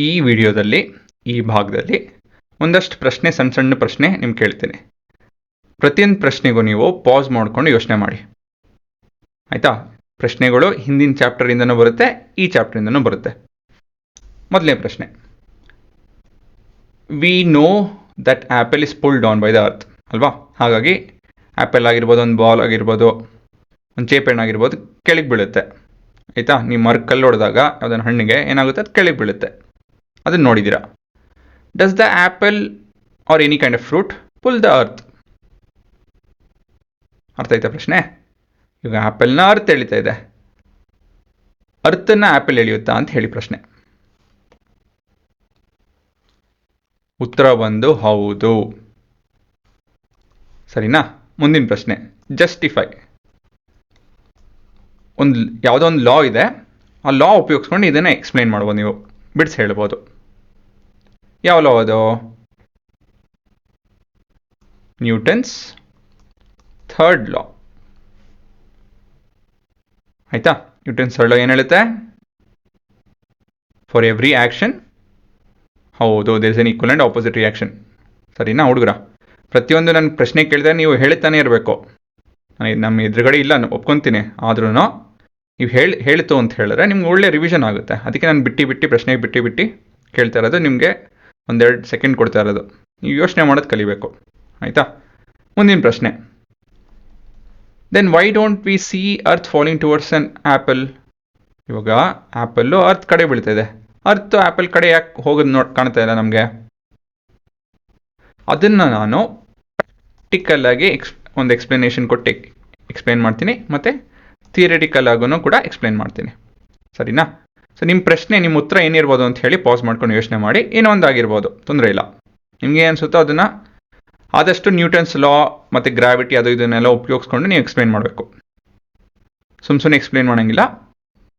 ಈ ವಿಡಿಯೋದಲ್ಲಿ ಈ ಭಾಗದಲ್ಲಿ ಒಂದಷ್ಟು ಪ್ರಶ್ನೆ ಸಣ್ಣ ಸಣ್ಣ ಪ್ರಶ್ನೆ ನಿಮ್ಗೆ ಕೇಳ್ತೀನಿ. ಪ್ರತಿಯೊಂದು ಪ್ರಶ್ನೆಗೂ ನೀವು ಪಾಸ್ ಮಾಡ್ಕೊಂಡು ಯೋಚನೆ ಮಾಡಿ, ಆಯಿತಾ? ಪ್ರಶ್ನೆಗಳು ಹಿಂದಿನ ಚಾಪ್ಟರಿಂದನೂ ಬರುತ್ತೆ, ಈ ಚಾಪ್ಟರಿಂದನೂ ಬರುತ್ತೆ. ಮೊದಲನೇ ಪ್ರಶ್ನೆ, we know that apple is pulled down by the earth ಅಲ್ವಾ? ಹಾಗಾಗಿ ಆ್ಯಪಲ್ ಆಗಿರ್ಬೋದು, ಒಂದು ಬಾಲ್ ಆಗಿರ್ಬೋದು, ಒಂದು ಚೇಪೆಣ್ಣು ಆಗಿರ್ಬೋದು, ಕೆಳಗೆ ಬೀಳುತ್ತೆ, ಆಯಿತಾ? ನೀವು ಮರಕಲ್ಲು ಹೊಡೆದಾಗ ಯಾವುದನ್ನು ಹಣ್ಣಿಗೆ ಏನಾಗುತ್ತೆ, ಅದು ಕೆಳಗೆ ಬೀಳುತ್ತೆ. ಅದನ್ನು ನೋಡಿದ್ದೀರಾ. Does the apple R any kind of fruit full the earth? ಅರ್ಥ ಆಯ್ತಾ ಪ್ರಶ್ನೆ? ಈಗ ಆ್ಯಪಲ್ನ ಅರ್ತ್ ಎಳಿತಾ ಇದೆ, ಅರ್ಥನ್ನು ಆ್ಯಪಲ್ ಎಳೆಯುತ್ತಾ ಅಂತ ಹೇಳಿ ಪ್ರಶ್ನೆ. ಉತ್ತರ ಬಂದು ಹೌದು. ಸರಿನಾ? ಮುಂದಿನ ಪ್ರಶ್ನೆ, ಜಸ್ಟಿಫೈ. ಯಾವುದೋ ಒಂದು ಲಾ ಇದೆ, ಆ ಲಾ ಉಪಯೋಗಿಸ್ಕೊಂಡು ಇದನ್ನು ಎಕ್ಸ್ಪ್ಲೈನ್ ಮಾಡ್ಬೋದು, ನೀವು ಬಿಡಿಸಿ ಹೇಳ್ಬೋದು. ಯಾವ ಲಾ ಅದು? ನ್ಯೂಟನ್ಸ್ ಥರ್ಡ್ ಲಾ, ಆಯಿತಾ? ನ್ಯೂಟನ್ಸ್ ಥರ್ಡ್ ಲಾ ಏನು ಹೇಳುತ್ತೆ? ಫಾರ್ ಎವ್ರಿ ಆ್ಯಕ್ಷನ್, ಹೌದು, there is an equal and opposite reaction. ಸರಿನಾ ಹುಡುಗರ? ಪ್ರತಿಯೊಂದು ನನ್ನ ಪ್ರಶ್ನೆ ಕೇಳಿದ್ರೆ ನೀವು ಹೇಳ್ತಾನೆ ಇರಬೇಕು. ನಮ್ಮ ಎದುರುಗಡೆ ಇಲ್ಲ, ಒಪ್ಕೊತೀನಿ, ಆದ್ರೂ ನೀವು ಹೇಳಿತು ಅಂತ ಹೇಳಿದ್ರೆ ನಿಮ್ಗೆ ಒಳ್ಳೆ ರಿವಿಷನ್ ಆಗುತ್ತೆ. ಅದಕ್ಕೆ ನಾನು ಬಿಟ್ಟು ಪ್ರಶ್ನೆಗೆ ಬಿಟ್ಟು ಕೇಳ್ತಾ ಇರೋದು, ನಿಮಗೆ ಒಂದೆರಡು ಸೆಕೆಂಡ್ ಕೊಡ್ತಾ ಇರೋದು. ನೀವು ಯೋಚನೆ ಮಾಡೋದು ಕಲಿಬೇಕು, ಆಯಿತಾ? ಮುಂದಿನ ಪ್ರಶ್ನೆ, then why don't we see earth falling towards an apple? ಇವಾಗ ಆ್ಯಪಲ್ಲು ಅರ್ತ್ ಕಡೆ ಬೀಳ್ತಾ ಇದೆ, ಅರ್ತ್ ಆ್ಯಪಲ್ ಕಡೆ ಯಾಕೆ ಹೋಗೋದು ಕಾಣ್ತಾ ಇಲ್ಲ ನಮಗೆ? ಅದನ್ನು ನಾನು ಪ್ರಾಕ್ಟಿಕಲ್ ಆಗಿ ಒಂದು ಎಕ್ಸ್ಪ್ಲನೇಷನ್ ಕೊಟ್ಟು ಎಕ್ಸ್ಪ್ಲೇನ್ ಮಾಡ್ತೀನಿ, ಮತ್ತು ಥಿಯರಿಟಿಕಲ್ ಆಗೂ ಕೂಡ ಎಕ್ಸ್ಪ್ಲೇನ್ ಮಾಡ್ತೀನಿ. ಸರಿನಾ? ಸೊ ನಿಮ್ಮ ಪ್ರಶ್ನೆ, ನಿಮ್ಮ ಉತ್ತರ ಏನಿರ್ಬೋದು ಅಂತ ಹೇಳಿ ಪಾಸ್ ಮಾಡ್ಕೊಂಡು ಯೋಚನೆ ಮಾಡಿ. ಏನೋ ಒಂದು ಆಗಿರ್ಬೋದು, ತೊಂದರೆ ಇಲ್ಲ. ನಿಮಗೆ ಅನಿಸುತ್ತೋ ಅದನ್ನು ಆದಷ್ಟು ನ್ಯೂಟನ್ಸ್ ಲಾ ಮತ್ತು ಗ್ರಾವಿಟಿ ಅದು ಇದನ್ನೆಲ್ಲ ಉಪಯೋಗಿಸ್ಕೊಂಡು ನೀವು ಎಕ್ಸ್ಪ್ಲೇನ್ ಮಾಡಬೇಕು. ಸುಮ್ಮನೆ ಎಕ್ಸ್ಪ್ಲೇನ್ ಮಾಡೋಂಗಿಲ್ಲ.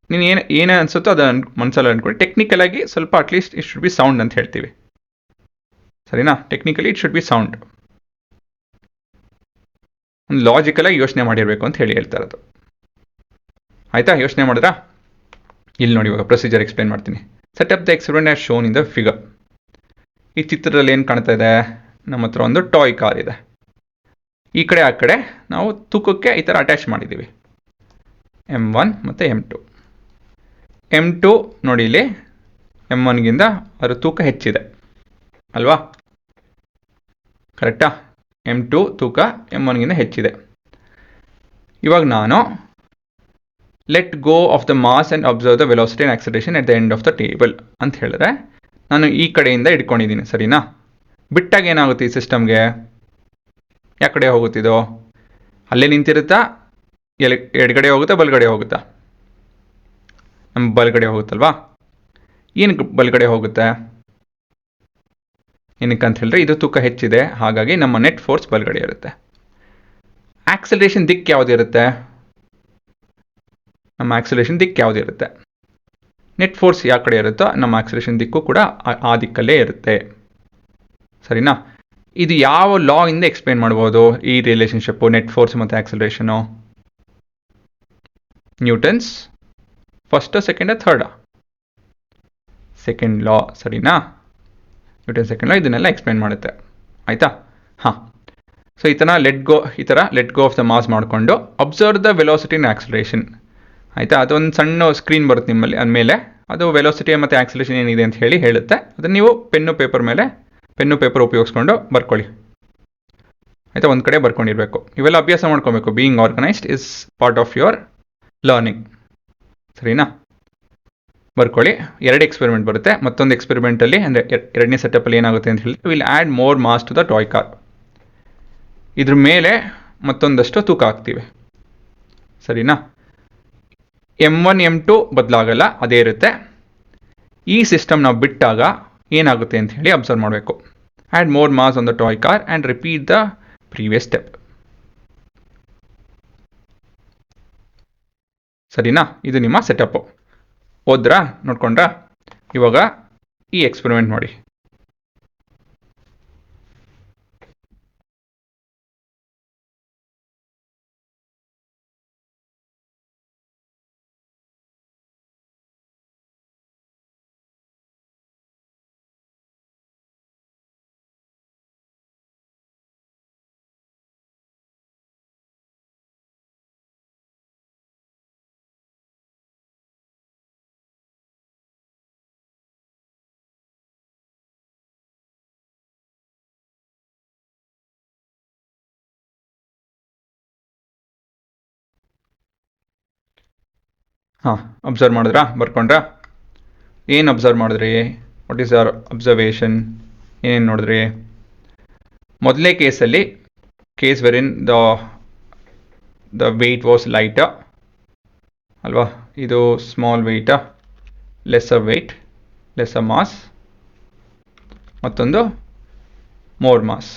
ನೀನು ಏನೇ ಅನಿಸುತ್ತೋ ಅದನ್ನು ಮನಸ್ಸಲ್ಲಿ ಅಂದ್ಕೊಂಡು ಟೆಕ್ನಿಕಲ್ ಆಗಿ ಸ್ವಲ್ಪ at least it should be sound ಅಂತ ಹೇಳ್ತೀವಿ. ಸರಿನಾ? Technically it should be sound. ಒಂದು ಲಾಜಿಕಲಾಗಿ ಯೋಚನೆ ಮಾಡಿರಬೇಕು ಅಂತ ಹೇಳ್ತಾ ಇರೋದು. ಆಯಿತಾ? ಯೋಚನೆ ಮಾಡಿದ್ರಾ? ಇಲ್ಲಿ ನೋಡಿ, ಇವಾಗ ಪ್ರೊಸೀಜರ್ ಎಕ್ಸ್ಪ್ಲೇನ್ ಮಾಡ್ತೀನಿ. Set up the experiment as shown in the figure. ಈ ಚಿತ್ರದಲ್ಲಿ ಏನು ಕಾಣ್ತಾ ಇದೆ? ನಮ್ಮ ಹತ್ರ ಒಂದು ಟಾಯ್ ಕಾರ್ ಇದೆ. ಈ ಕಡೆ ಆ ಕಡೆ ನಾವು ತೂಕಕ್ಕೆ ಈ ಥರ ಅಟ್ಯಾಚ್ ಮಾಡಿದ್ದೀವಿ, M1 ಮತ್ತು M2. M2 ನೋಡಿ, ಇಲ್ಲಿ M1ಗಿಂತ ಅದರ ತೂಕ ಹೆಚ್ಚಿದೆ ಅಲ್ವಾ? ಕರೆಕ್ಟಾ? M2 ತೂಕ M1ಗಿಂತ ಹೆಚ್ಚಿದೆ. ಇವಾಗ ನಾನು let go of the mass and observe the velocity and acceleration at the end of the table ಅಂತ ಹೇಳಿದ್ರೆ, ನಾನು ಈ ಕಡೆಯಿಂದ ಇಟ್ಕೊಂಡಿದ್ದೀನಿ. ಸರಿನಾ? ಬಿಟ್ಟಾಗ ಏನಾಗುತ್ತೆ ಈ ಸಿಸ್ಟಮ್ಗೆ? ಯಾವ ಕಡೆ ಹೋಗುತ್ತಿದೋ? ಅಲ್ಲೇ ನಿಂತಿರುತ್ತಾ? ಎಡಗಡೆ ಹೋಗುತ್ತಾ, ಬಲಗಡೆ ಹೋಗುತ್ತಾ? ನಮ್ಮ ಬಲಗಡೆ ಹೋಗುತ್ತಲ್ವಾ? ಏನಕ್ಕೆ ಬಲಗಡೆ ಹೋಗುತ್ತೆ? ಏನಕ್ಕೆ ಅಂತ ಹೇಳಿದ್ರೆ ಇದು ತೂಕ ಹೆಚ್ಚಿದೆ, ಹಾಗಾಗಿ ನಮ್ಮ ನೆಟ್ ಫೋರ್ಸ್ ಬಲಗಡೆ ಇರುತ್ತೆ. ಆಕ್ಸಲರೇಷನ್ ದಿಕ್ಕು ಯಾವುದಿರುತ್ತೆ? ನಮ್ಮ ಆಕ್ಸಲೇಷನ್ ದಿಕ್ಕು ಯಾವುದಿರುತ್ತೆ? ನೆಟ್ ಫೋರ್ಸ್ ಯಾವ ಕಡೆ ಇರುತ್ತೋ ನಮ್ಮ ಆಕ್ಸಲೇಷನ್ ದಿಕ್ಕು ಕೂಡ ಆ ದಿಕ್ಕಲ್ಲೇ ಇರುತ್ತೆ. ಸರಿನಾ? ಇದು ಯಾವ ಲಾ ಇಂದ ಎಕ್ಸ್ಪ್ಲೇನ್ ಮಾಡ್ಬೋದು ಈ ರಿಲೇಷನ್ಶಿಪ್ಪು, ನೆಟ್ ಫೋರ್ಸ್ ಮತ್ತು acceleration? Newton's first, second, third? Second law. ಸರಿನಾ? ನ್ಯೂಟನ್ ಸೆಕೆಂಡ್ ಲಾ ಇದನ್ನೆಲ್ಲ ಎಕ್ಸ್ಪ್ಲೇನ್ ಮಾಡುತ್ತೆ. ಆಯಿತಾ? ಹಾಂ. ಸೊ ಈ ಥರ let go of the mass ಮಾಡಿಕೊಂಡು observe the velocity and acceleration. ಆಯಿತಾ? ಅದೊಂದು ಸಣ್ಣ ಸ್ಕ್ರೀನ್ ಬರುತ್ತೆ ನಿಮ್ಮಲ್ಲಿ, ಅಂದಮೇಲೆ ಅದು ವೆಲಾಸಿಟಿ ಮತ್ತು ಆಕ್ಸಲೇಷನ್ ಏನಿದೆ ಅಂತ ಹೇಳುತ್ತೆ. ಅದನ್ನು ನೀವು ಪೆನ್ನು ಪೇಪರ್ ಉಪಯೋಗಿಸ್ಕೊಂಡು ಬರ್ಕೊಳ್ಳಿ. ಆಯಿತಾ? ಒಂದು ಕಡೆ ಬರ್ಕೊಂಡಿರಬೇಕು. ಇವೆಲ್ಲ ಅಭ್ಯಾಸ ಮಾಡ್ಕೊಬೇಕು. Being organised is part of your learning. ಸರಿನಾ? ಬರ್ಕೊಳ್ಳಿ. 2 ಎಕ್ಸ್ಪೆರಿಮೆಂಟ್ ಬರುತ್ತೆ. ಮತ್ತೊಂದು ಎಕ್ಸ್ಪೆರಿಮೆಂಟಲ್ಲಿ, ಅಂದರೆ ಎರಡನೇ ಸೆಟಪ್ಪಲ್ಲಿ ಏನಾಗುತ್ತೆ ಅಂತ ಹೇಳಿದ್ರೆ, will add more mass to the toy car. ಇದ್ರ ಮೇಲೆ ಮತ್ತೊಂದಷ್ಟು ತೂಕ ಹಾಕ್ತೀವಿ. ಸರಿನಾ? M1 M2 ಬದಲಾಗಲ್ಲ, ಅದೇ ಇರುತ್ತೆ. ಈ ಸಿಸ್ಟಮ್ ನಾವು ಬಿಟ್ಟಾಗ ಏನಾಗುತ್ತೆ ಅಂತ ಹೇಳಿ ಅಬ್ಸರ್ವ್ ಮಾಡಬೇಕು. Add more mass on the toy car and repeat the previous step. ಸರಿನಾ? ಇದು ನಿಮ್ಮ ಸೆಟಪ್ಪು. ಓದ್ರಾ? ನೋಡ್ಕೊಂಡ್ರಾ? ಇವಾಗ ಈ ಎಕ್ಸ್ಪೆರಿಮೆಂಟ್ ನೋಡಿ. ಹಾಂ, ಅಬ್ಸರ್ವ್ ಮಾಡಿದ್ರಾ, ಬರ್ಕೊಂಡ್ರಾ? ಏನು ಅಬ್ಸರ್ವ್ ಮಾಡಿದ್ರಿ? What is our observation? ಏನೇನು ನೋಡಿದ್ರಿ? ಮೊದಲನೇ ಕೇಸಲ್ಲಿ case wherein the weight was light ಅಲ್ವಾ, ಇದು ಸ್ಮಾಲ್ ವೆಯ್ಟಾ, ಲೆಸ್ಸರ್ ವೆಯ್ಟ್, ಲೆಸ್ಸರ್ ಮಾಸ್, ಮತ್ತೊಂದು ಮೋರ್ ಮಾಸ್.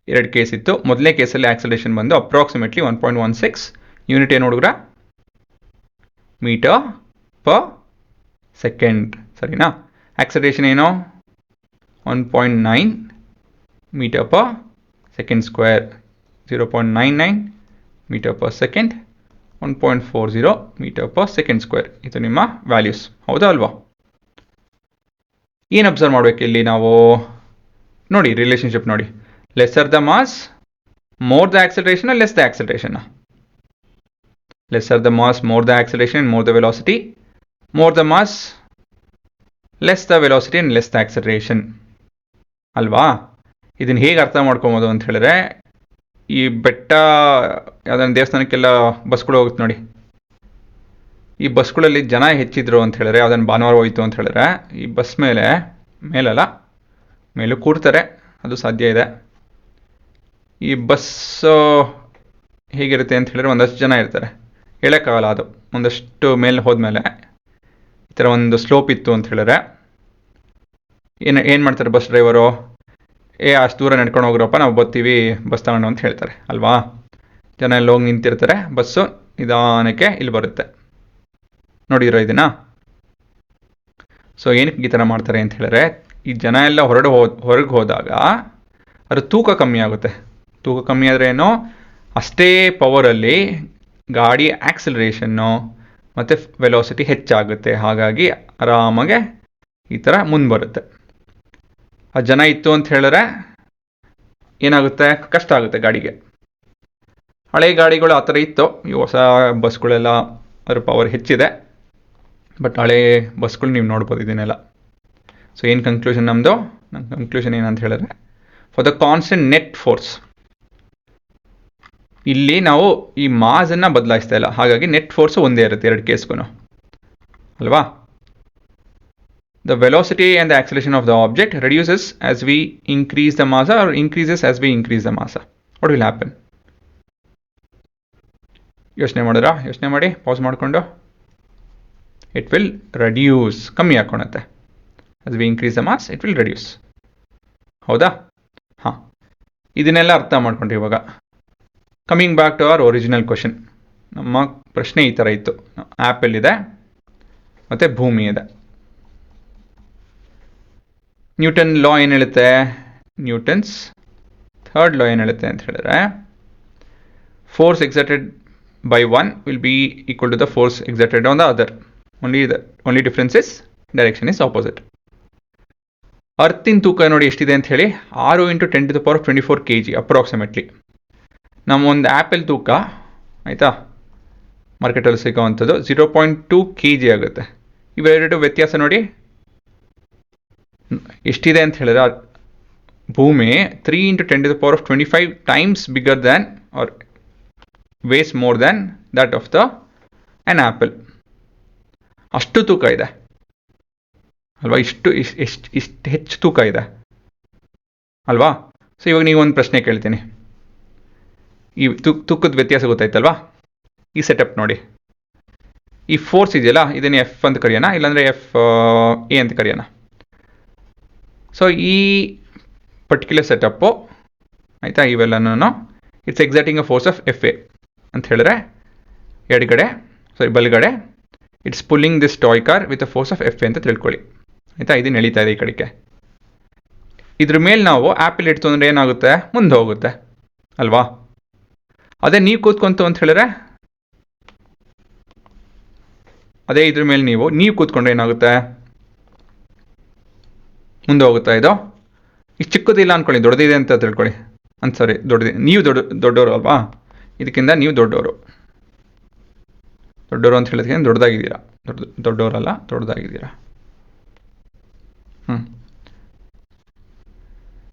ಎರಡು ಕೇಸ್ ಇತ್ತು. ಮೊದಲನೇ ಕೇಸಲ್ಲಿ ಆಕ್ಸಲೇಷನ್ ಬಂದು ಅಪ್ರಾಕ್ಸಿಮೇಟ್ಲಿ 1.16 ಯೂನಿಟ್ ಏನು ಹುಡುಗ್ರ? ಮೀಟರ್ ಪರ್ ಸೆಕೆಂಡ್, ಸರಿನಾ? ಆಕ್ಸಲೇಷನ್ ಏನೋ 1.9 metre per second square, 0.99 metre per second, 1.40 metre per second square. ಇದು ನಿಮ್ಮ ವ್ಯಾಲ್ಯೂಸ್, ಹೌದಾ ಅಲ್ವಾ? ಏನು ಅಬ್ಸರ್ವ್ ಮಾಡಬೇಕು ಇಲ್ಲಿ ನಾವು? ನೋಡಿ ರಿಲೇಷನ್ಶಿಪ್ ನೋಡಿ, lesser the mass more the acceleration, less the acceleration? Lesser the mass more the acceleration, more the velocity, more the mass less the velocity and less the acceleration ಅಲ್ವಾ? ಇದನ್ನು ಹೇಗೆ ಅರ್ಥ ಮಾಡ್ಕೊಬೋದು ಅಂತ ಹೇಳಿದ್ರೆ, ಈ ಬೆಟ್ಟ ಯಾವ್ದಾದ್ರು ದೇವಸ್ಥಾನಕ್ಕೆಲ್ಲ ಬಸ್ಗಳು ಹೋಗುತ್ತೆ ನೋಡಿ, ಈ ಬಸ್ಗಳಲ್ಲಿ ಜನ ಹೆಚ್ಚಿದ್ರು ಅಂತ ಹೇಳಿದ್ರೆ, ಯಾವ್ದನ್ನು ಭಾನುವಾರ ಹೋಯ್ತು ಅಂತ ಹೇಳಿದ್ರೆ, ಈ ಬಸ್ ಮೇಲಲ್ಲ ಮೇಲೂ ಕೂರ್ತಾರೆ, ಅದು ಸಾಧ್ಯ ಇದೆ. ಈ ಬಸ್ಸು ಹೇಗಿರುತ್ತೆ ಅಂತ ಹೇಳಿದ್ರೆ, ಒಂದಷ್ಟು ಜನ ಇರ್ತಾರೆ, ಹೇಳೋಕ್ಕಾಗಲ್ಲ. ಅದು ಒಂದಷ್ಟು ಮೇಲೆ ಹೋದ್ಮೇಲೆ ಈ ಥರ ಒಂದು ಸ್ಲೋಪ್ ಇತ್ತು ಅಂತ ಹೇಳಿದ್ರೆ ಏನು ಮಾಡ್ತಾರೆ ಬಸ್ ಡ್ರೈವರು? ಅಷ್ಟು ದೂರ ನಡ್ಕೊಂಡು ಹೋಗ್ರಪ್ಪ, ನಾವು ಬರ್ತೀವಿ ಬಸ್ ತಗೊಂಡು ಅಂತ ಹೇಳ್ತಾರೆ ಅಲ್ವಾ? ಜನ ಎಲ್ಲ ಹೋಗಿ ನಿಂತಿರ್ತಾರೆ, ಬಸ್ಸು ನಿಧಾನಕ್ಕೆ ಇಲ್ಲಿ ಬರುತ್ತೆ. ನೋಡಿರೋ ಇದನ್ನ? ಸೊ ಏನಕ್ಕೆ ಈ ಥರ ಮಾಡ್ತಾರೆ ಅಂತ ಹೇಳಿದ್ರೆ, ಈ ಜನ ಎಲ್ಲ ಹೊರಗೆ ಹೋದಾಗ ಅದು ತೂಕ ಕಮ್ಮಿ ಆಗುತ್ತೆ. ತೂಕ ಕಮ್ಮಿ ಆದರೆ ಏನೋ ಅಷ್ಟೇ ಪವರಲ್ಲಿ ಗಾಡಿ ಆಕ್ಸಲರೇಷನ್ನು ಮತ್ತು ವೆಲಾಸಿಟಿ ಹೆಚ್ಚಾಗುತ್ತೆ. ಹಾಗಾಗಿ ಆರಾಮಾಗೆ ಈ ಥರ ಮುಂದೆ ಬರುತ್ತೆ. ಆ ಜನ ಇತ್ತು ಅಂತ ಹೇಳಿದ್ರೆ ಏನಾಗುತ್ತೆ? ಕಷ್ಟ ಆಗುತ್ತೆ ಗಾಡಿಗೆ. ಹಳೆ ಗಾಡಿಗಳು ಆ ಥರ ಇತ್ತು, ಈ ಹೊಸ ಬಸ್ಗಳೆಲ್ಲ ಅದ್ರ ಪವರ್ ಹೆಚ್ಚಿದೆ. ಬಟ್ ಹಳೆ ಬಸ್ಗಳು ನೀವು ನೋಡ್ಬೋದು ಇದನ್ನೆಲ್ಲ. ಸೊ ಏನು ಕನ್ಕ್ಲೂಷನ್ ನಮ್ಮದು? ನಮ್ಮ ಕನ್ಕ್ಲೂಷನ್ ಏನಂತ ಹೇಳಿದ್ರೆ, for the constant net force, ಇಲ್ಲಿ ನಾವು ಈ ಮಾಸನ್ನು ಬದಲಾಯಿಸ್ತಾ ಇಲ್ಲ, ಹಾಗಾಗಿ ನೆಟ್ ಫೋರ್ಸು ಒಂದೇ ಇರುತ್ತೆ ಎರಡು ಕೇಸ್ಗೂ ಅಲ್ವಾ? The velocity and the acceleration of the object reduces as we increase the mass or increases as we increase the mass. What will happen? ಯೋಚನೆ ಮಾಡಿದ್ರಾ? ಯೋಚನೆ ಮಾಡಿ, ಪಾಸ್ ಮಾಡಿಕೊಂಡು. ಇಟ್ ವಿಲ್ ರೆಡ್ಯೂಸ್, ಕಮ್ಮಿ ಹಾಕೊಳುತ್ತೆ. As we increase the mass it will reduce, ಹೌದಾ? ಹಾಂ, ಇದನ್ನೆಲ್ಲ ಅರ್ಥ ಮಾಡ್ಕೊಂಡ್ರಿ. ಇವಾಗ coming back to our original question. ನಮ್ಮ ಪ್ರಶ್ನೆ ಈ ಥರ ಇತ್ತು, ಆ್ಯಪಲ್ ಇದೆ ಮತ್ತು ಭೂಮಿ ಇದೆ. ನ್ಯೂಟನ್ ಲಾ ಏನು ಹೇಳುತ್ತೆ? ನ್ಯೂಟನ್ಸ್ ಥರ್ಡ್ ಲಾ ಏನು ಹೇಳುತ್ತೆ ಅಂತ ಹೇಳಿದ್ರೆ, force exerted by one will be equal to the force exerted on the other. Only difference is direction is opposite. ಅರ್ತಿನ ತೂಕ ನೋಡಿ ಎಷ್ಟಿದೆ ಅಂತ ಹೇಳಿ, 6 × 10⁻24 kg ಅಪ್ರಾಕ್ಸಿಮೇಟ್ಲಿ. ನಮ್ಮ ಒಂದು ಆ್ಯಪಲ್ ತೂಕ ಆಯಿತಾ, ಮಾರ್ಕೆಟಲ್ಲಿ ಸಿಗೋವಂಥದ್ದು 0.2 kg ಆಗುತ್ತೆ. ಇವೆರಡು ವ್ಯತ್ಯಾಸ ನೋಡಿ ಎಷ್ಟಿದೆ ಅಂತ ಹೇಳಿದ್ರೆ, ಭೂಮಿ 3 × 10⁻25 times bigger than R weighs more than that of an apple. ಅಷ್ಟು ತೂಕ ಇದೆ ಅಲ್ವಾ? ಇಷ್ಟು ಹೆಚ್ಚು ತೂಕ ಇದೆ ಅಲ್ವಾ? ಸೊ ಇವಾಗ ನೀವು ಒಂದು ಪ್ರಶ್ನೆ ಕೇಳ್ತೀನಿ. ಈ ತೂಕದ ವ್ಯತ್ಯಾಸ ಗೊತ್ತಾಯ್ತಲ್ವಾ? ಈ ಸೆಟಪ್ ನೋಡಿ, ಈ ಫೋರ್ಸ್ ಇದೆಯಲ್ಲ, ಇದನ್ನು ಎಫ್ ಅಂತ ಕರೆಯೋಣ, ಇಲ್ಲಾಂದರೆ ಎ ಅಂತ ಕರೆಯೋಣ. ಸೊ ಈ ಪರ್ಟಿಕ್ಯುಲರ್ ಸೆಟಪ್ಪು ಆಯಿತಾ, ಇವೆಲ್ಲನೂ it's exerting a force of F A ಅಂತ ಹೇಳಿದ್ರೆ, ಬಲಗಡೆ it's pulling this toy car with a force of F A ಅಂತ ತಿಳ್ಕೊಳ್ಳಿ ಆಯಿತಾ. ಇದು ನಡೀತಾ ಇದೆ ಈ ಕಡೆಗೆ. ಇದ್ರ ಮೇಲೆ ನಾವು ಆ್ಯಪಲ್ ಇಡ್ತು ಅಂದರೆ ಏನಾಗುತ್ತೆ? ಮುಂದೆ ಹೋಗುತ್ತೆ ಅಲ್ವಾ? ಅದೇ ನೀವು ಕೂತ್ಕೊಂತು ಅಂತ ಹೇಳಿದ್ರೆ, ಅದೇ ಇದ್ರ ಮೇಲೆ ನೀವು ಕೂತ್ಕೊಂಡ್ರೆ ಏನಾಗುತ್ತೆ? ಮುಂದೆ ಹೋಗುತ್ತಾ? ಇದು ಇಷ್ಟು ಚಿಕ್ಕದಿಲ್ಲ ಅಂದ್ಕೊಳ್ಳಿ, ದೊಡ್ಡದಿದೆ ಅಂತ ತಿಳ್ಕೊಳ್ಳಿ. ಸಾರಿ, ದೊಡ್ಡದಿದೆ. ನೀವು ದೊಡ್ಡವರು ಅಲ್ವಾ? ಇದಕ್ಕಿಂತ ನೀವು ದೊಡ್ಡವರು ಅಂತ ಹೇಳೋದಕ್ಕೆ ದೊಡ್ಡದಾಗಿದ್ದೀರಾ. ದೊಡ್ಡವರಲ್ಲ, ದೊಡ್ಡದಾಗಿದ್ದೀರಾ.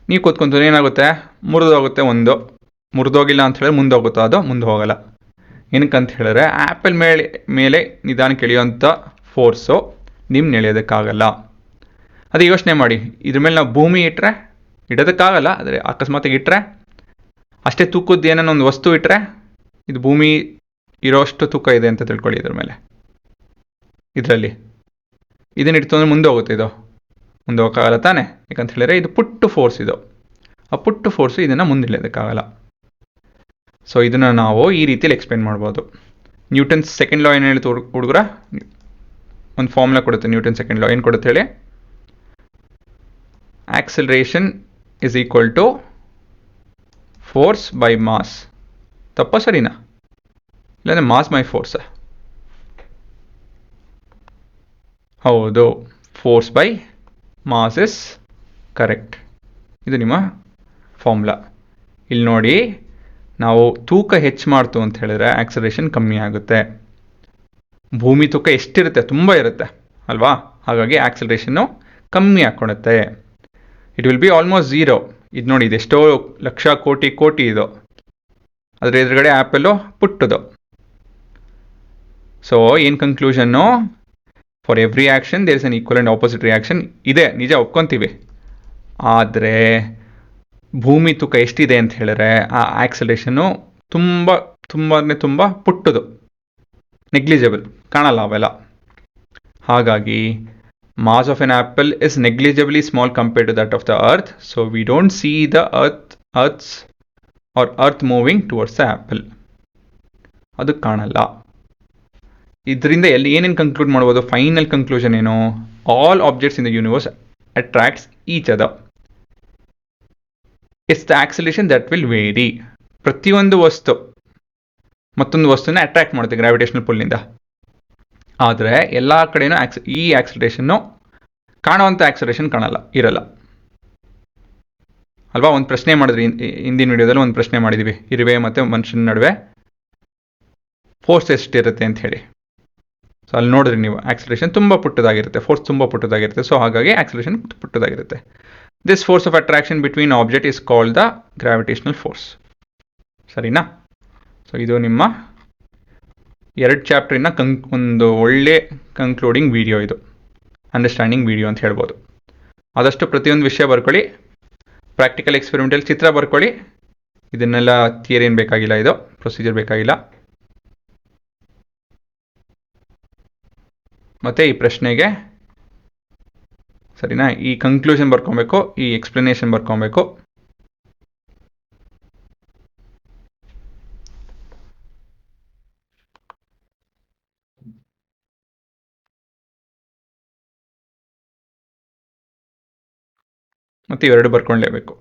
ನೀವು ಕೂತ್ಕೊಂತ ಏನಾಗುತ್ತೆ? ಮುರಿದೋಗುತ್ತೆ. ಮುರಿದೋಗಿಲ್ಲ ಅಂತ ಹೇಳಿದ್ರೆ ಮುಂದೆ ಹೋಗುತ್ತಾ? ಅದು ಮುಂದೆ ಹೋಗಲ್ಲ. ಏನಕ್ಕಂತ ಹೇಳಿದ್ರೆ ಆ್ಯಪಲ್ ಮೇಲೆ ನಿಧಾನಕ್ಕೆ ಎಳೆಯುವಂಥ ಫೋರ್ಸು ನಿಮ್ನ ಎಳೆಯೋದಕ್ಕಾಗಲ್ಲ. ಅದೇ ಯೋಚನೆ ಮಾಡಿ, ಇದ್ರ ಮೇಲೆ ನಾವು ಭೂಮಿ ಇಟ್ಟರೆ ಇಡೋದಕ್ಕಾಗಲ್ಲ, ಆದರೆ ಅಕಸ್ಮಾತಾಗಿ ಇಟ್ಟರೆ ಅಷ್ಟೇ ತೂಕದ್ದು ಏನೋ ಒಂದು ವಸ್ತು ಇಟ್ಟರೆ ಇದು ಭೂಮಿ ಇರೋಷ್ಟು ತೂಕ ಇದೆ ಅಂತ ತಿಳ್ಕೊಳ್ಳಿ. ಇದ್ರ ಮೇಲೆ ಇದರಲ್ಲಿ ಇದನ್ನ ಇಡ್ತು ಅಂದರೆ ಮುಂದೆ ಹೋಗುತ್ತೆ, ಇದು ಮುಂದೆ ಹೋಗೋಕ್ಕಾಗಲ್ಲ ತಾನೆ. ಯಾಕಂತ ಹೇಳಿದ್ರೆ ಇದು ಪುಟ್ಟು ಫೋರ್ಸ್, ಇದು ಆ ಪುಟ್ಟು ಫೋರ್ಸು ಇದನ್ನು ಮುಂದಿಡೋದಕ್ಕಾಗಲ್ಲ. ಸೊ ಇದನ್ನು ನಾವು ಈ ರೀತಿಯಲ್ಲಿ ಎಕ್ಸ್ಪ್ಲೇನ್ ಮಾಡ್ಬೋದು. ನ್ಯೂಟನ್ಸ್ ಸೆಕೆಂಡ್ ಲಾ ಏನು ಹೇಳ್ತು ಹುಡುಗರ? ಒಂದು ಫಾರ್ಮುಲಾ ಕೊಡುತ್ತೆ ನ್ಯೂಟನ್ ಸೆಕೆಂಡ್ ಲಾ. ಏನು ಕೊಡುತ್ತೆ ಹೇಳಿ? Acceleration is equal to force by mass. ತಪ್ಪ ಸರಿನಾ? ಇಲ್ಲಾಂದರೆ ಮಾಸ್ ಬೈ ಫೋರ್ಸ? ಹೌದು, force by mass is correct. ಇದು ನಿಮ್ಮ ಫಾರ್ಮುಲಾ. ಇಲ್ಲಿ ನೋಡಿ, ನಾವು ತೂಕ ಹೆಚ್ಚು ಮಾಡ್ತು ಅಂತ ಹೇಳಿದ್ರೆ ಆಕ್ಸಲರೇಷನ್ ಕಮ್ಮಿ ಆಗುತ್ತೆ. ಭೂಮಿ ತೂಕ ಎಷ್ಟಿರುತ್ತೆ? ತುಂಬ ಇರುತ್ತೆ ಅಲ್ವಾ? ಹಾಗಾಗಿ ಆಕ್ಸಲರೇಷನ್ನು ಕಮ್ಮಿ ಹಾಕ್ಕೊಳುತ್ತೆ. It will be almost zero. ಇದು ನೋಡಿ, ಇದೆಷ್ಟೋ ಲಕ್ಷ ಕೋಟಿ ಕೋಟಿ ಇದು, ಅದರ ಎದುರುಗಡೆ ಆ್ಯಪಲ್ಲು ಪುಟ್ಟದು. ಸೊ ಏನು conclusion? For every action there is an equal and opposite reaction ಇದೆ, ನಿಜ ಒಪ್ಕೊತೀವಿ. ಆದರೆ ಭೂಮಿ ತೂಕ ಎಷ್ಟಿದೆ ಅಂತ ಹೇಳಿದ್ರೆ ಆ ಆಕ್ಸಲರೇಷನ್ನು ತುಂಬ ಪುಟ್ಟದು, ನೆಗ್ಲಿಜಿಬಲ್, ಕಾಣಲ್ಲ ಅವೆಲ್ಲ. ಹಾಗಾಗಿ mass of an apple is negligibly small compared to that of the earth. So we don't see the earth moving towards the apple. ಅದು ಕಾಣಲ್ಲ. ಇದರಿಂದ ಏನೇನು ಕನ್ಕ್ಲೂಡ್ ಮಾಡ್ಬೋದು? ಫೈನಲ್ ಕನ್ಕ್ಲೂಷನ್ ಏನು? All objects in the universe attracts each other. It's the acceleration that will vary. ಪ್ರತಿಯೊಂದು ವಸ್ತು ಮತ್ತೊಂದು ವಸ್ತುನ ಅಟ್ರಾಕ್ಟ್ ಮಾಡುತ್ತೆ ಗ್ರಾವಿಟೇಷನಲ್ ಪುಲ್ನಿಂದ. ಆದರೆ ಎಲ್ಲ ಕಡೆನೂ ಈ ಆಕ್ಸಲರೇಷನ್ನು ಕಾಣುವಂಥ ಆಕ್ಸಲರೇಷನ್ ಇರಲ್ಲ ಅಲ್ವಾ? ಒಂದು ಪ್ರಶ್ನೆ ಮಾಡಿದ್ರಿ ಹಿಂದಿನ ವಿಡಿಯೋದಲ್ಲಿ, ಒಂದು ಪ್ರಶ್ನೆ ಮಾಡಿದ್ವಿ, ಇರುವೆ ಮತ್ತು ಮನುಷ್ಯನ ನಡುವೆ ಫೋರ್ಸ್ ಎಷ್ಟಿರುತ್ತೆ ಅಂತ ಹೇಳಿ. ಸೊ ಅಲ್ಲಿ ನೋಡಿದ್ರಿ ನೀವು, ಆಕ್ಸಲರೇಷನ್ ತುಂಬ ಪುಟ್ಟದಾಗಿರುತ್ತೆ, ಫೋರ್ಸ್ ತುಂಬ ಪುಟ್ಟದಾಗಿರುತ್ತೆ. ಸೊ ಹಾಗಾಗಿ ಆಕ್ಸಲರೇಷನ್ ಪುಟ್ಟದಾಗಿರುತ್ತೆ. This force of attraction between object is called the gravitational force. ಸರಿನಾ? ಸೊ ಇದು ನಿಮ್ಮ 2 ಚಾಪ್ಟ್ರಿನ ಒಂದು ಒಳ್ಳೆ ಕನ್ಕ್ಲೂಡಿಂಗ್ ವಿಡಿಯೋ, ಇದು ಅಂಡರ್ಸ್ಟ್ಯಾಂಡಿಂಗ್ ವಿಡಿಯೋ ಅಂತ ಹೇಳ್ಬೋದು. ಆದಷ್ಟು ಪ್ರತಿಯೊಂದು ವಿಷಯ ಬರ್ಕೊಳ್ಳಿ, ಪ್ರಾಕ್ಟಿಕಲ್ ಎಕ್ಸ್ಪೆರಿಮೆಂಟಲ್ ಚಿತ್ರ ಬರ್ಕೊಳ್ಳಿ. ಇದನ್ನೆಲ್ಲ ಥಿಯರಿ ಏನು ಬೇಕಾಗಿಲ್ಲ, ಇದು ಪ್ರೊಸೀಜರ್ ಬೇಕಾಗಿಲ್ಲ. ಮತ್ತು ಈ ಪ್ರಶ್ನೆಗೆ ಸರಿನಾ, ಈ ಕನ್ಕ್ಲೂಷನ್ ಬರ್ಕೊಬೇಕು, ಈ ಎಕ್ಸ್ಪ್ಲನೇಷನ್ ಬರ್ಕೊಬೇಕು. ಮತ್ತು ಇವೆರಡು ಬರ್ಕೊಳ್ಳೇಬೇಕು.